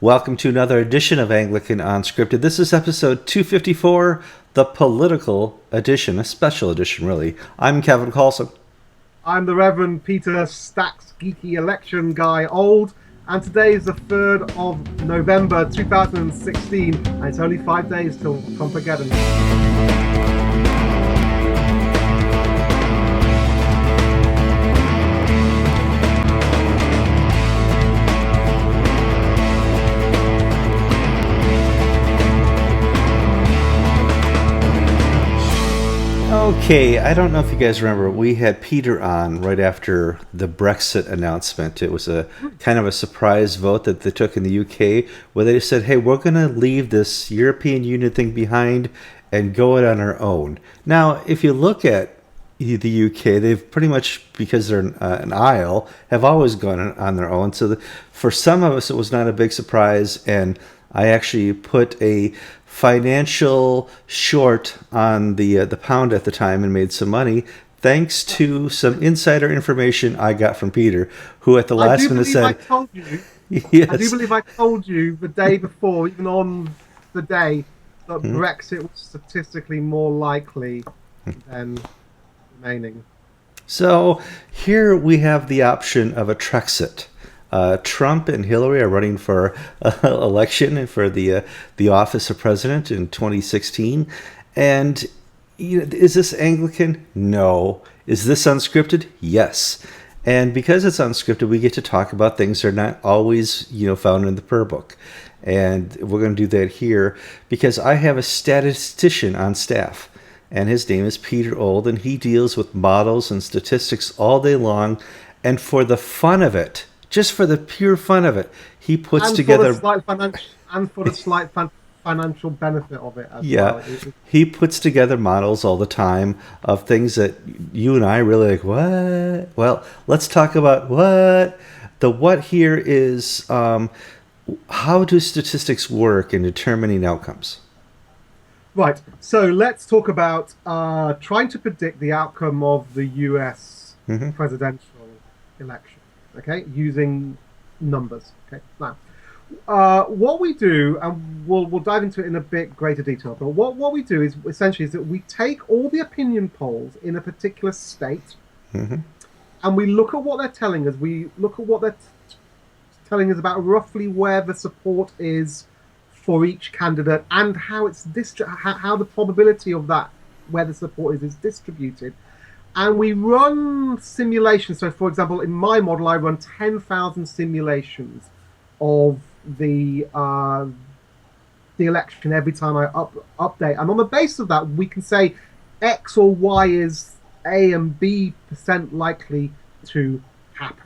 Welcome to another edition of Anglican Unscripted. This is episode 254, the political edition, a special edition, really. I'm Kevin Carlson. I'm the Reverend Peter Stacks, geeky election guy old, and today is the 3rd of November 2016, and it's only 5 days till Trumpageddon. Okay, I don't know if you guys remember, we had Peter on right after the Brexit announcement. It was a kind of a surprise vote that they took in the UK, where they said, hey, we're going to leave this European Union thing behind and go it on our own. Now, if you look at the UK, they've pretty much, because they're an isle, have always gone on their own. So for some of us, it was not a big surprise, and I actually put a financial short on the pound at the time and made some money thanks to some insider information I got from Peter, who at the last minute said, I told you. Yes. I do believe I told you the day before, even on the day, that Brexit was statistically more likely than remaining. So here we have the option of a Trexit. Trump and Hillary are running for election for the office of president in 2016. And is this Anglican? No. Is this unscripted? Yes. And because it's unscripted, we get to talk about things that are not always, found in the prayer book. And we're going to do that here because I have a statistician on staff. And his name is Peter Old, and he deals with models and statistics all day long. And for the fun of it, just for the pure fun of it, he puts together... And for the slight financial benefit of it as well. He puts together models all the time of things that you and I really like, what? Well, let's talk about what. The what here is how do statistics work in determining outcomes? Right, so let's talk about trying to predict the outcome of the US presidential election. Okay, using numbers. Okay, now what we do, and we'll dive into it in a bit greater detail. But what we do is essentially that we take all the opinion polls in a particular state, and we look at what they're telling us. We look at what they're telling us about roughly where the support is for each candidate and how it's how the probability of that where the support is distributed. And we run simulations. So, for example, in my model, I run 10,000 simulations of the election every time I update. And on the basis of that, we can say X or Y is A and B % likely to happen.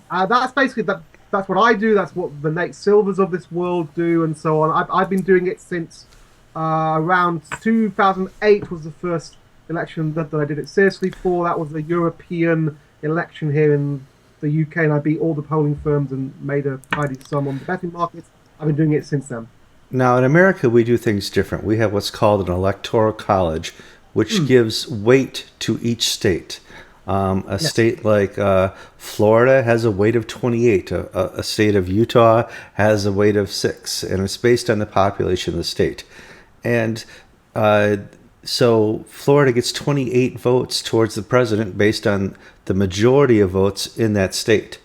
That's basically that's what I do. That's what the Nate Silvers of this world do, and so on. I've been doing it since around 2008 was the first election that I did it seriously for. That was the European election here in the UK, and I beat all the polling firms and made a tidy sum on the betting markets. I've been doing it since then. Now, in America, we do things different. We have what's called an electoral college, which gives weight to each state. State like Florida has a weight of 28. A state of Utah has a weight of 6, and it's based on the population of the state. And so Florida gets 28 votes towards the president based on the majority of votes in that state.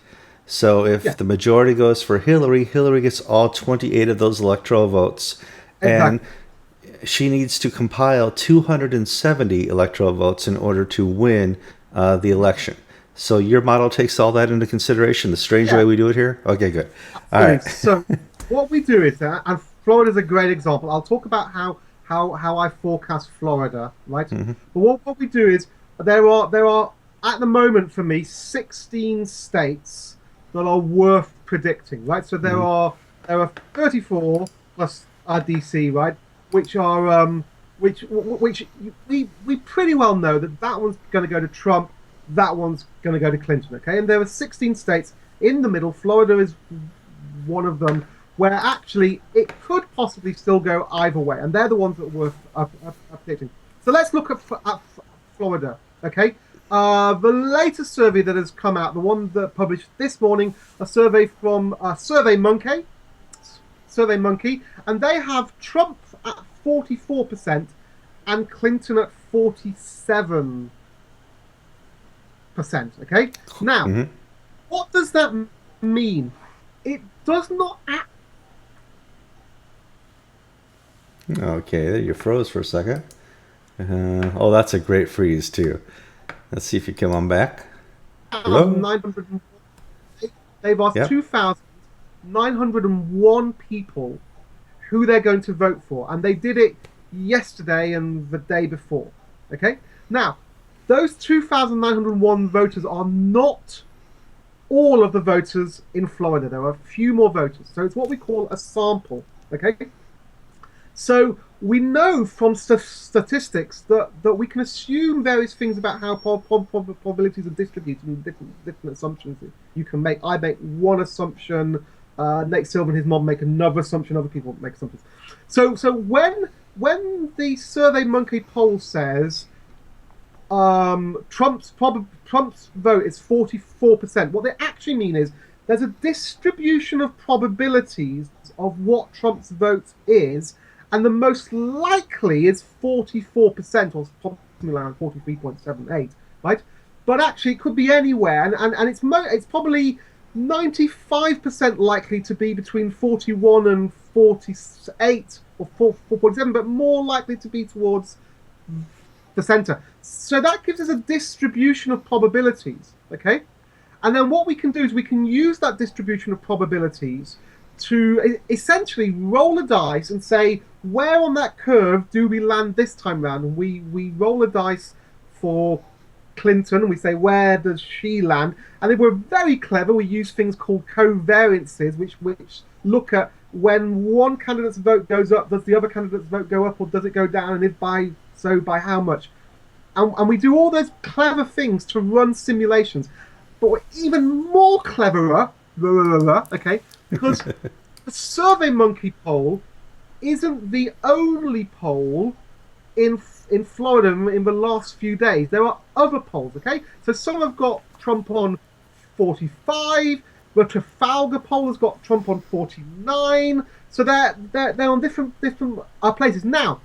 So if the majority goes for Hillary, Hillary gets all 28 of those electoral votes. And she needs to compile 270 electoral votes in order to win the election. So your model takes all that into consideration, the strange way we do it here? Okay, good. All right. So what we do is that, and Florida's a great example. I'll talk about how I forecast Florida, right? But what we do is there are at the moment for me 16 states that are worth predicting, right? So there are 34 plus DC, right? Which are which we pretty well know that one's going to go to Trump, that one's going to go to Clinton, okay? And there are 16 states in the middle. Florida is one of them, where actually it could possibly still go either way, and they're the ones that are worth updating. So let's look at Florida, okay? The latest survey that has come out, the one that published this morning, a survey from SurveyMonkey, SurveyMonkey, and they have Trump at 44% and Clinton at 47%. Okay, now what does that mean? It does not act. Okay, you froze for a second. Oh, that's a great freeze too. Let's see if you come on back. Hello? 900. They've asked Yep. 2,901 people who they're going to vote for, and they did it yesterday and the day before. Okay, now those 2,901 voters are not all of the voters in Florida. There are a few more voters, so it's what we call a sample. Okay, so we know from statistics that we can assume various things about how probabilities are distributed and different assumptions that you can make. I make one assumption, Nate Silver and his mom make another assumption, other people make assumptions. So when the SurveyMonkey poll says Trump's vote is 44%, what they actually mean is there's a distribution of probabilities of what Trump's vote is, and the most likely is 44%, or something around 43.78, right? But actually, it could be anywhere, and it's probably 95% likely to be between 41 and 48 or 47, but more likely to be towards the center. So that gives us a distribution of probabilities, okay? And then what we can do is we can use that distribution of probabilities to essentially roll a dice and say, where on that curve do we land this time round? And we roll a dice for Clinton, and we say, where does she land? And if we're very clever, we use things called covariances, which look at when one candidate's vote goes up, does the other candidate's vote go up, or does it go down? And if by how much? And we do all those clever things to run simulations. But we're even more cleverer, okay, because the SurveyMonkey poll isn't the only poll in Florida in the last few days. There are other polls, okay? So some have got Trump on 45. The Trafalgar poll has got Trump on 49. So they're on different places. Now,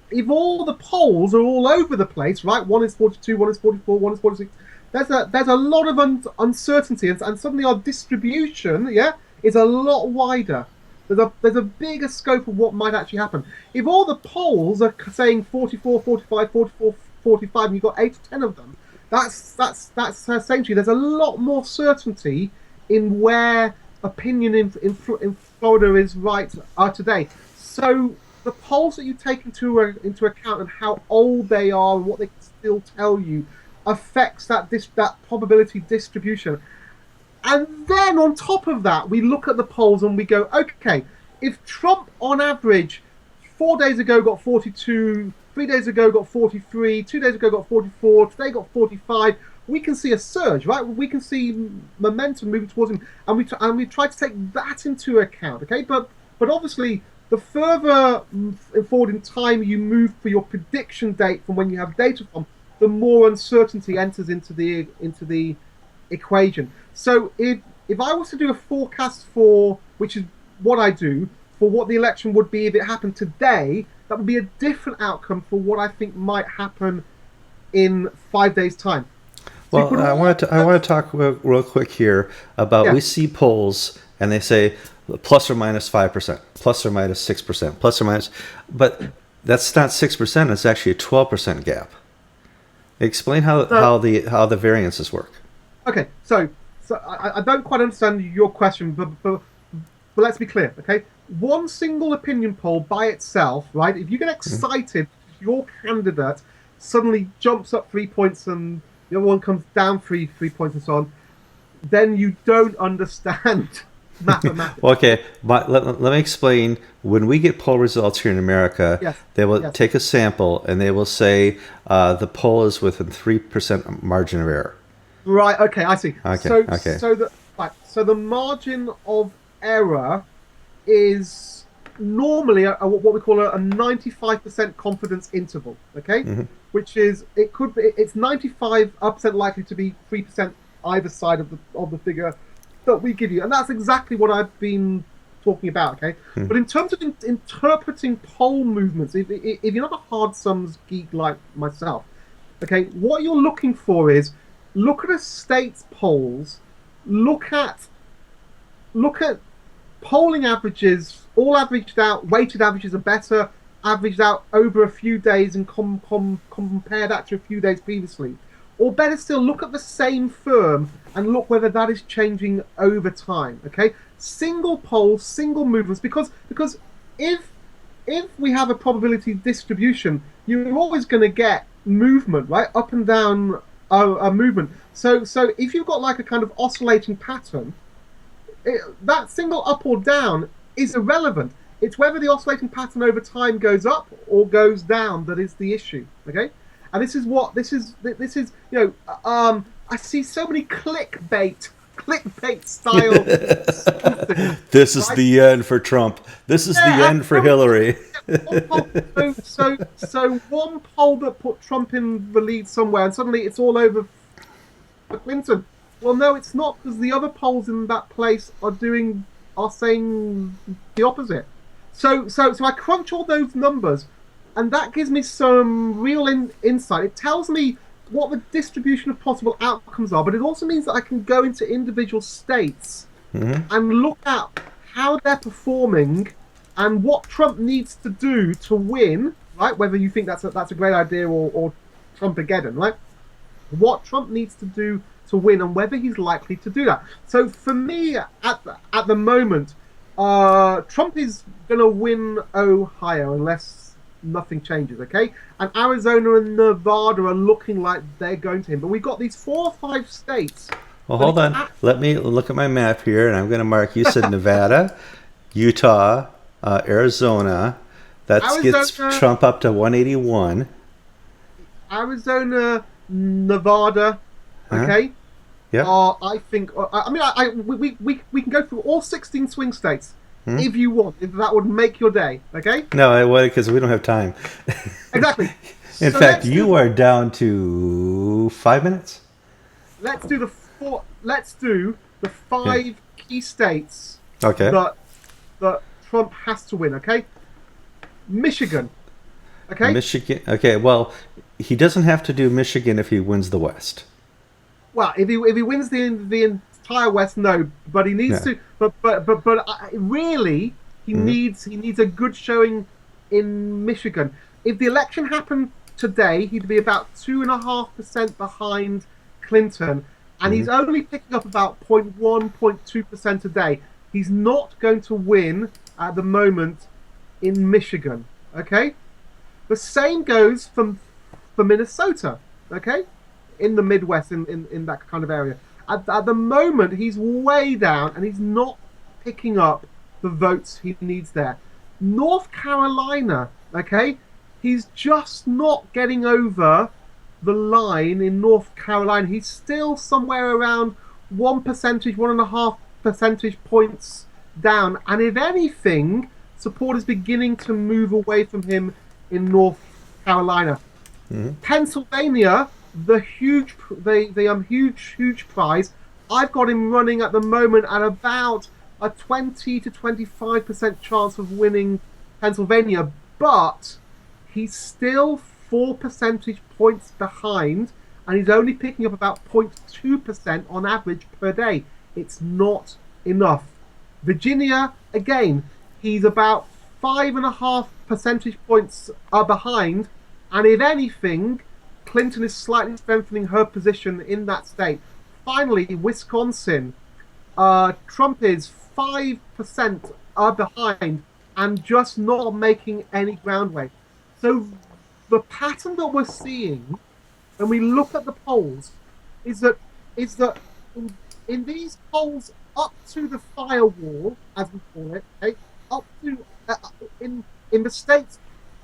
if all the polls are all over the place, right? One is 42, one is 44, one is 46. There's a lot of uncertainty, and suddenly our distribution, is a lot wider. There's a bigger scope of what might actually happen. If all the polls are saying 44, 45, 44, 45, and you've got 8 or 10 of them, that's saying to you there's a lot more certainty in where opinion in Florida is right today. So the polls that you take into account and how old they are and what they can still tell you affects that probability distribution. And then on top of that, we look at the polls and we go, okay, if Trump on average 4 days ago got 42, 3 days ago got 43, 2 days ago got 44, today got 45, we can see a surge, right? We can see momentum moving towards him, and we try to take that into account, okay? But obviously, the further forward in time you move for your prediction date from when you have data from, the more uncertainty enters into the equation. So if I was to do a forecast for, which is what I do, for what the election would be if it happened today, that would be a different outcome for what I think might happen in 5 days' time. So well, I want to talk real quick here about we see polls and they say plus or minus 5%, plus or minus 6%, plus or minus, but that's not 6%. It's actually a 12% gap. Explain how the variances work. Okay, so I don't quite understand your question, but let's be clear, okay? One single opinion poll by itself, right? If you get excited, your candidate suddenly jumps up 3 points and the other one comes down three points and so on, then you don't understand mathematics. Okay, but let me explain. When we get poll results here in America, they will take a sample and they will say the poll is within 3% margin of error. Right. Okay. I see. Okay. So the margin of error is normally what we call a 95% confidence interval. Okay, which is it's 95% likely to be 3% either side of the figure that we give you, and that's exactly what I've been talking about. Okay, but in terms of interpreting poll movements, if you're not a hard sums geek like myself, okay, what you're looking for is look at a state's polls, look at polling averages, all averaged out. Weighted averages are better, averaged out over a few days, and compare that to a few days previously. Or better still, look at the same firm and look whether that is changing over time. Okay, single polls, single movements, because if we have a probability distribution, you're always going to get movement, right, up and down a movement. So if you've got like a kind of oscillating pattern, that single up or down is irrelevant. It's whether the oscillating pattern over time goes up or goes down that is the issue. Okay. And this is I see so many clickbait style. This is the end for Trump. This is the end for Hillary. So one poll that put Trump in the lead somewhere, and suddenly it's all over for Clinton. Well, no, it's not, because the other polls in that place are saying the opposite. So I crunch all those numbers. And that gives me some real insight. It tells me what the distribution of possible outcomes are, but it also means that I can go into individual states and look at how they're performing and what Trump needs to do to win, right? Whether you think that's a great idea or Trumpageddon, right? What Trump needs to do to win and whether he's likely to do that. So for me, at the moment, Trump is going to win Ohio unless nothing changes, okay? And Arizona and Nevada are looking like they're going to him. But we've got these 4 or 5 states. Well, hold on. Let me look at my map here, and I'm going to mark. You said Nevada, Utah, Arizona. That gets Trump up to 181. Arizona, Nevada, okay? Yeah. I think. We can go through all 16 swing states. If you want, if that would make your day, okay? No, I would, because we don't have time. Exactly. In fact, you are down to 5 minutes. Let's do the 5 key states. Okay. That Trump has to win. Okay. Michigan. Okay. Michigan. Okay. Well, he doesn't have to do Michigan if he wins the West. Well, if he wins the entire West, no, but he needs to. But really, he needs a good showing in Michigan. If the election happened today, he'd be about 2.5% behind Clinton, and he's only picking up about 0.1, 0.2% a day. He's not going to win at the moment in Michigan. Okay, the same goes for Minnesota. Okay, in the Midwest, in that kind of area. At the moment, he's way down, and he's not picking up the votes he needs there. North Carolina, okay, he's just not getting over the line in North Carolina. He's still somewhere around 1.5 percentage points down, and if anything, support is beginning to move away from him in North Carolina. Pennsylvania, the huge prize. I've got him running at the moment at about a 20 to 25% chance of winning Pennsylvania, but he's still 4 percentage points behind, and he's only picking up about 0.2% on average per day. It's not enough. Virginia, again, he's about 5.5 percentage points behind, and if anything, Clinton is slightly strengthening her position in that state. Finally, Wisconsin, Trump is 5% behind and just not making any groundway. So the pattern that we're seeing when we look at the polls is that in these polls up to the firewall, as we call it, okay, up to in the states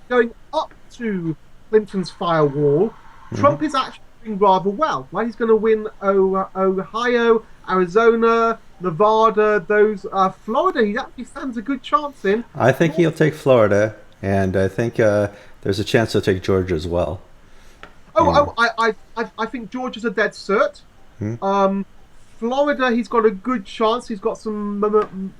going up to Clinton's firewall, Trump is actually doing rather well. Right, he's going to win Ohio, Arizona, Nevada, those Florida. He actually stands a good chance in. I think he'll take Florida, and I think there's a chance he'll take Georgia as well. I think Georgia's a dead cert. Florida, he's got a good chance. He's got some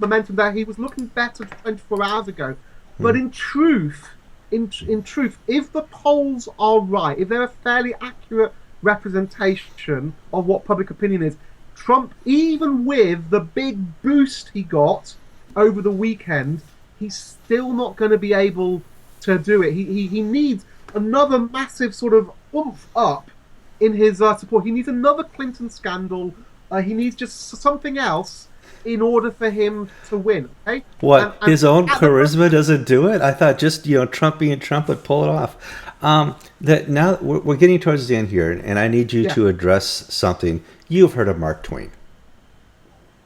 momentum there. He was looking better 24 hours ago. But in truth, in truth, if the polls are right, if they're a fairly accurate representation of what public opinion is, Trump, even with the big boost he got over the weekend, he's still not going to be able to do it. He needs another massive sort of oomph up in his support. He needs another Clinton scandal. He needs just something else in order for him to win. Okay? What, And his own at the charisma doesn't do it? I thought just, Trump being Trump would pull it off. That now we're getting towards the end here, and I need you to address something. You've heard of Mark Twain.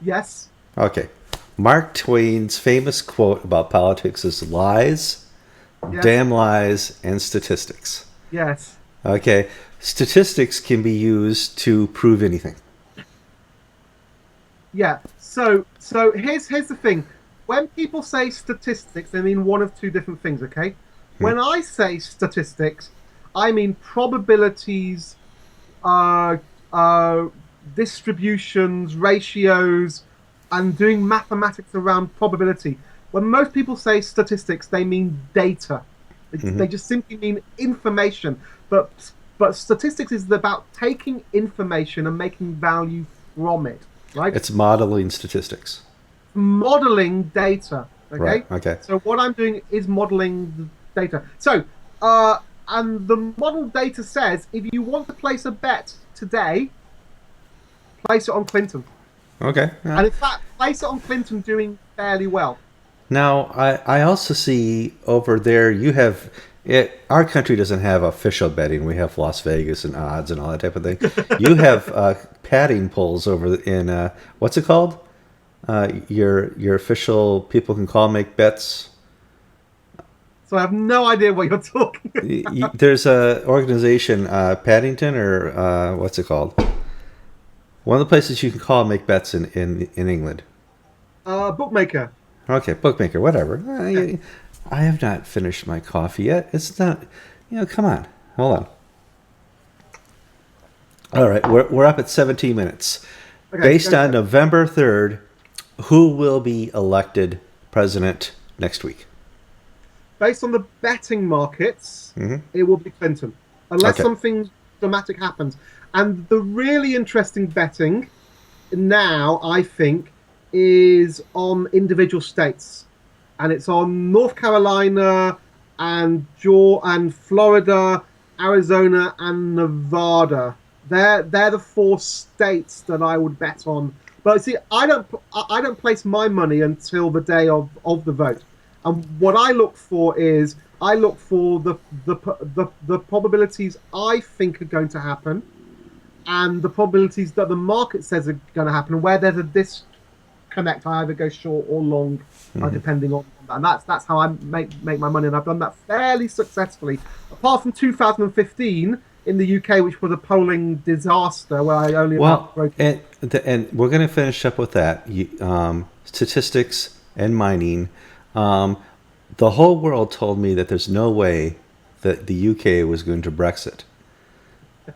Yes. Okay. Mark Twain's famous quote about politics is lies, damn lies, and statistics. Yes. Okay. Statistics can be used to prove anything. Yeah. So here's the thing. When people say statistics, they mean one of two different things, okay? When I say statistics, I mean probabilities, distributions, ratios, and doing mathematics around probability. When most people say statistics, they mean data. They just simply mean information. But statistics is about taking information and making value from it, right? It's modeling statistics. Modeling data, okay? Right, okay. So what I'm doing is modeling the data. So, and the model data says if you want to place a bet today, place it on Clinton. Okay. Yeah. And in fact, place it on Clinton doing fairly well. Now, I also see over there you have it. Our country doesn't have official betting. We have Las Vegas and odds and all that type of thing. You have padding polls over in what's it called? Your official people can call, make bets. So I have no idea what you're talking about. There's a organization, Paddington, or what's it called? One of the places you can call and make bets in England. Bookmaker. Okay, bookmaker, whatever. I have not finished my coffee yet. It's not, come on. Hold on. All right, we're up at 17 minutes. Okay, Based on November 3rd, who will be elected president next week? Based on the betting markets, it will be Clinton. Unless something dramatic happens. And the really interesting betting now, I think, is on individual states. And it's on North Carolina and Florida, Arizona, and Nevada. They're the four states that I would bet on. But see, I don't place my money until the day of the vote. And what I look for is the probabilities I think are going to happen, and the probabilities that the market says are going to happen. And where there's a disconnect, I either go short or long, depending on that. And that's how I make my money, and I've done that fairly successfully. Apart from 2015 in the UK, which was a polling disaster, where I only and we're going to finish up with that. Statistics and mining. The whole world told me that there's no way that the UK was going to Brexit.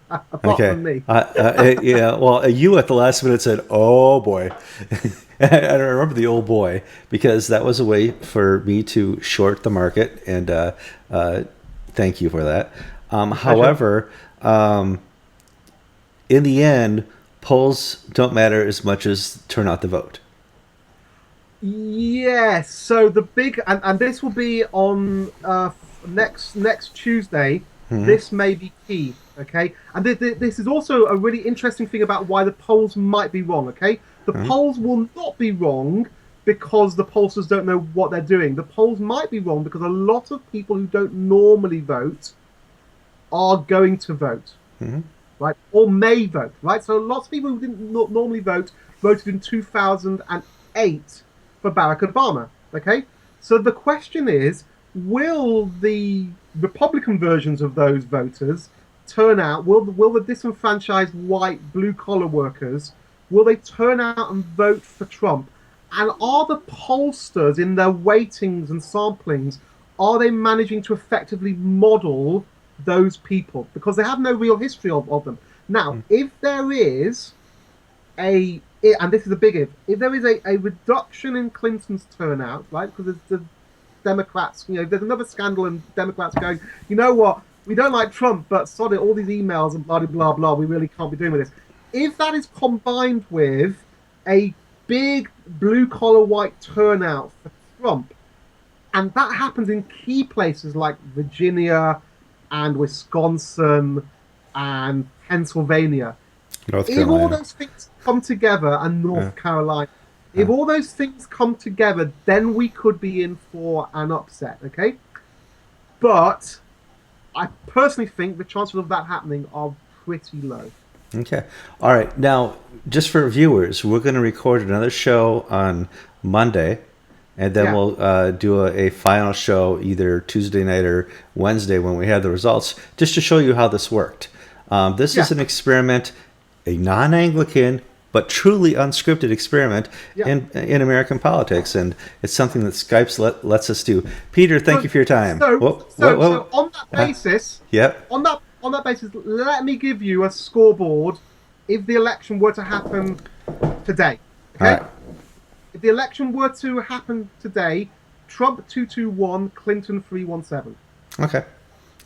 Apart from me. Yeah, well, you at the last minute said, oh boy. I remember the old boy, because that was a way for me to short the market, and thank you for that. However, in the end, polls don't matter as much as turnout to vote. Yes. So the big and this will be on next Tuesday. This may be key. Okay, and this is also a really interesting thing about why the polls might be wrong. Okay, the polls will not be wrong because the pollsters don't know what they're doing. The polls might be wrong because a lot of people who don't normally vote are going to vote, right, or may vote, right. So lots of people who didn't normally vote voted in 2008 for Barack Obama. Okay, so the question is, will the Republican versions of those voters turn out? Will the disenfranchised white blue-collar workers, will they turn out and vote for Trump? And are the pollsters in their weightings and samplings, are they managing to effectively model those people? Because they have no real history of them. Now, if there is a and this is a big if there is a reduction in Clinton's turnout, right? Because the Democrats, there's another scandal, and Democrats going, you know what? We don't like Trump, but sod it, all these emails and blah, blah, blah, blah, we really can't be doing with this. If that is combined with a big blue-collar white turnout for Trump, and that happens in key places like Virginia and Wisconsin and Pennsylvania, North if Carolina. all those things come together, and North Carolina, if all those things come together, then we could be in for an upset, okay? But I personally think the chances of that happening are pretty low. Okay. All right. Now, just for viewers, we're going to record another show on Monday, and then we'll do a final show either Tuesday night or Wednesday when we have the results, just to show you how this worked. This is an experiment, a non-Anglican but truly unscripted experiment in American politics, and it's something that Skype lets us do. Peter, thank you for your time. So on that basis, yep. On that basis, let me give you a scoreboard if the election were to happen today. Okay? All right. If the election were to happen today, Trump 221, Clinton 317. Okay.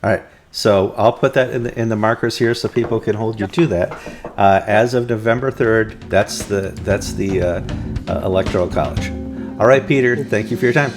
All right. So I'll put that in the markers here so people can hold you to that. As of November 3rd, that's the Electoral College. All right, Peter. Thank you for your time.